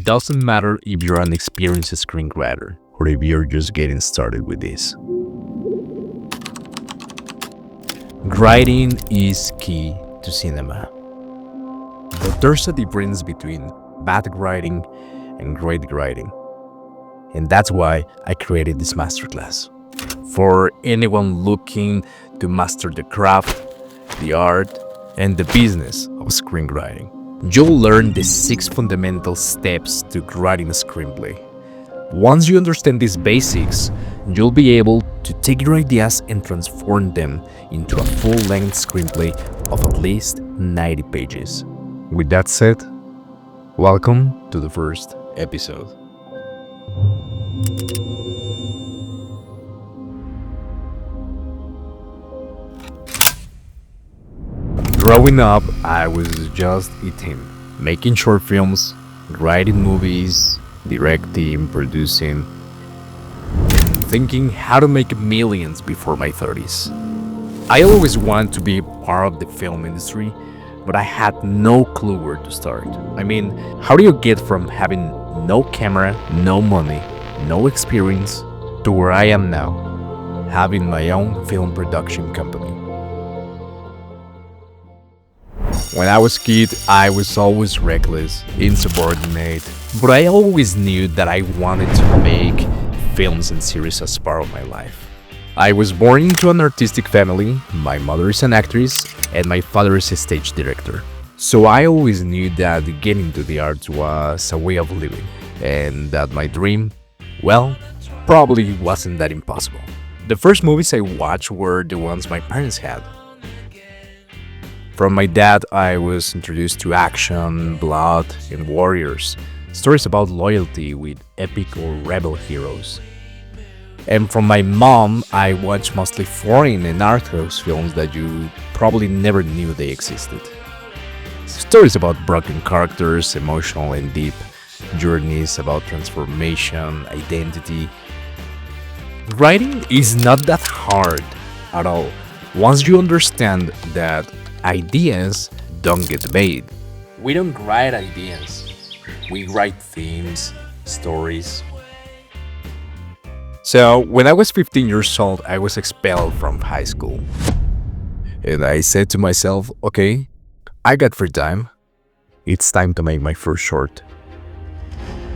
doesn't matter if you're an experienced screenwriter or if you're just getting started with this. Writing is key to cinema. But there's a difference between bad writing and great writing. And that's why I created this masterclass. For anyone looking to master the craft, the art, and the business of screenwriting. You'll learn the 6 fundamental steps to writing a screenplay. Once you understand these basics, you'll be able to take your ideas and transform them into a full-length screenplay of at least 90 pages. With that said, welcome to the first episode. Growing up, I was just eating, making short films, writing movies, directing, producing, and thinking how to make millions before my 30s. I always wanted to be part of the film industry, but I had no clue where to start. I mean, how do you get from having no camera, no money, no experience, to where I am now, having my own film production company? When I was a kid, I was always reckless, insubordinate, but I always knew that I wanted to make films and series as part of my life. I was born into an artistic family. My mother is an actress and my father is a stage director. So I always knew that getting into the arts was a way of living and that my dream, well, probably wasn't that impossible. The first movies I watched were the ones my parents had. From my dad, I was introduced to action, blood, and warriors, stories about loyalty with epic or rebel heroes. And from my mom, I watched mostly foreign and art house films that you probably never knew they existed. Stories about broken characters, emotional and deep journeys about transformation, identity. Writing is not that hard at all once you understand that ideas don't get made. We don't write ideas. We write themes, stories. So, when I was 15 years old, I was expelled from high school. And I said to myself, okay, I got free time. It's time to make my first short.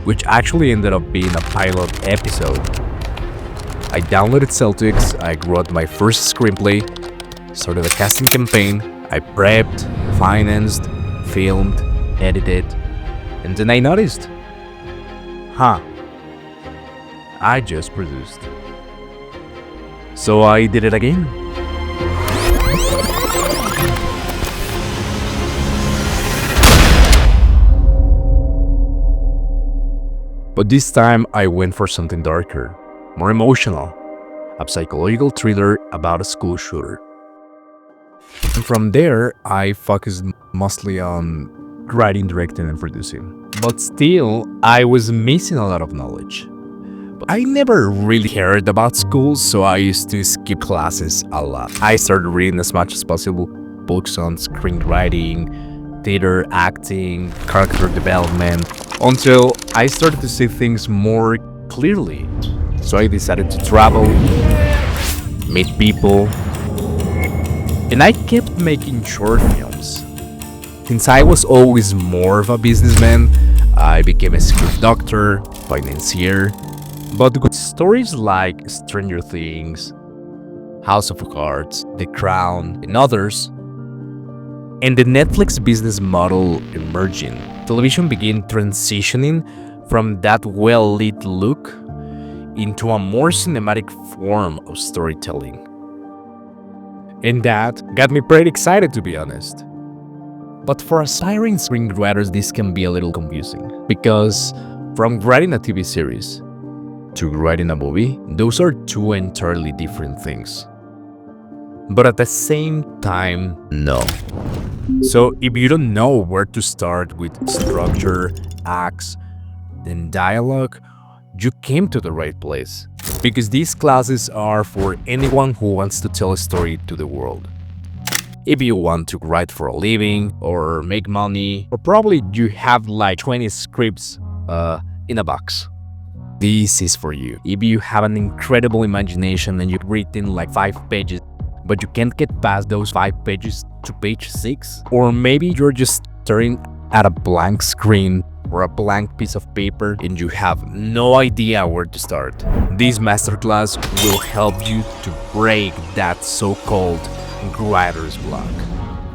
Which actually ended up being a pilot episode. I downloaded Celtics, I wrote my first screenplay, started a casting campaign, I prepped, financed, filmed, edited, and then I noticed, I just produced. So I did it again. But this time I went for something darker, more emotional, a psychological thriller about a school shooter. And from there, I focused mostly on writing, directing, and producing. But still, I was missing a lot of knowledge. But I never really cared about school, so I used to skip classes a lot. I started reading as much as possible books on screenwriting, theater, acting, character development, until I started to see things more clearly. So I decided to travel, meet people, and I kept making short films. Since I was always more of a businessman, I became a script doctor, financier. But with stories like Stranger Things, House of Cards, The Crown, and others, and the Netflix business model emerging, television began transitioning from that well-lit look into a more cinematic form of storytelling. And that got me pretty excited, to be honest. But for aspiring screenwriters, this can be a little confusing, because from writing a TV series to writing a movie, those are two entirely different things. But at the same time, no. So if you don't know where to start with structure, acts, and dialogue, you came to the right place. Because these classes are for anyone who wants to tell a story to the world. If you want to write for a living or make money, or probably you have like 20 scripts in a box. This is for you. If you have an incredible imagination and you've written like 5 pages, but you can't get past those 5 pages to page 6, or maybe you're just staring at a blank screen or a blank piece of paper and you have no idea where to start, this masterclass will help you to break that so-called writer's block.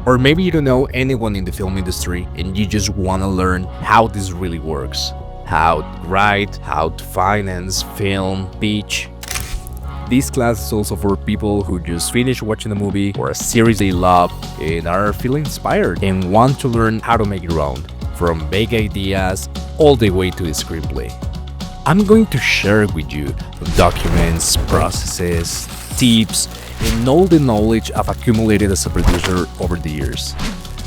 Or maybe you don't know anyone in the film industry and you just want to learn how this really works. How to write, how to finance, film, pitch. This class is also for people who just finished watching a movie or a series they love and are feeling inspired and want to learn how to make it around, from big ideas all the way to the screenplay. I'm going to share with you documents, processes, tips, and all the knowledge I've accumulated as a producer over the years.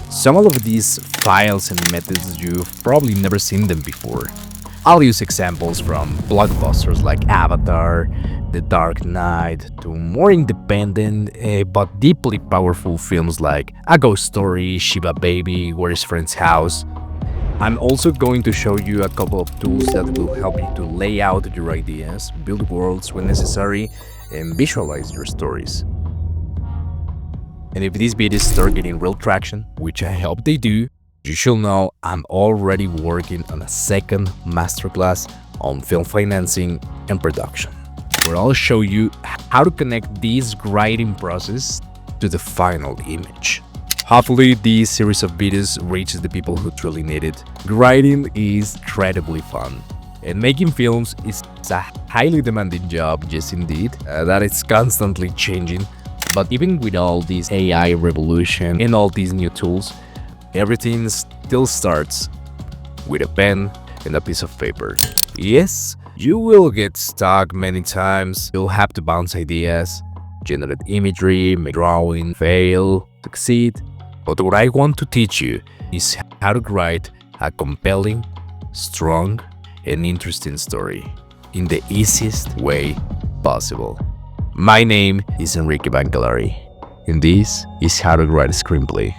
Some of these files and methods you've probably never seen them before. I'll use examples from blockbusters like Avatar, The Dark Knight, to more independent but deeply powerful films like A Ghost Story, Shiva Baby, Where's Friend's House. I'm also going to show you a couple of tools that will help you to lay out your ideas, build worlds when necessary, and visualize your stories. And if these videos start getting real traction, which I hope they do, you should know I'm already working on a second masterclass on film financing and production, where I'll show you how to connect this writing process to the final image. Hopefully, this series of videos reaches the people who truly need it. Writing is incredibly fun, and making films is a highly demanding job, yes indeed, that is constantly changing. But even with all this AI revolution and all these new tools, everything still starts with a pen and a piece of paper. Yes, you will get stuck many times. You'll have to bounce ideas, generate imagery, make drawing, fail, succeed. But what I want to teach you is how to write a compelling, strong, and interesting story in the easiest way possible. My name is Enrique Bancalari, and this is How to Write a Screenplay.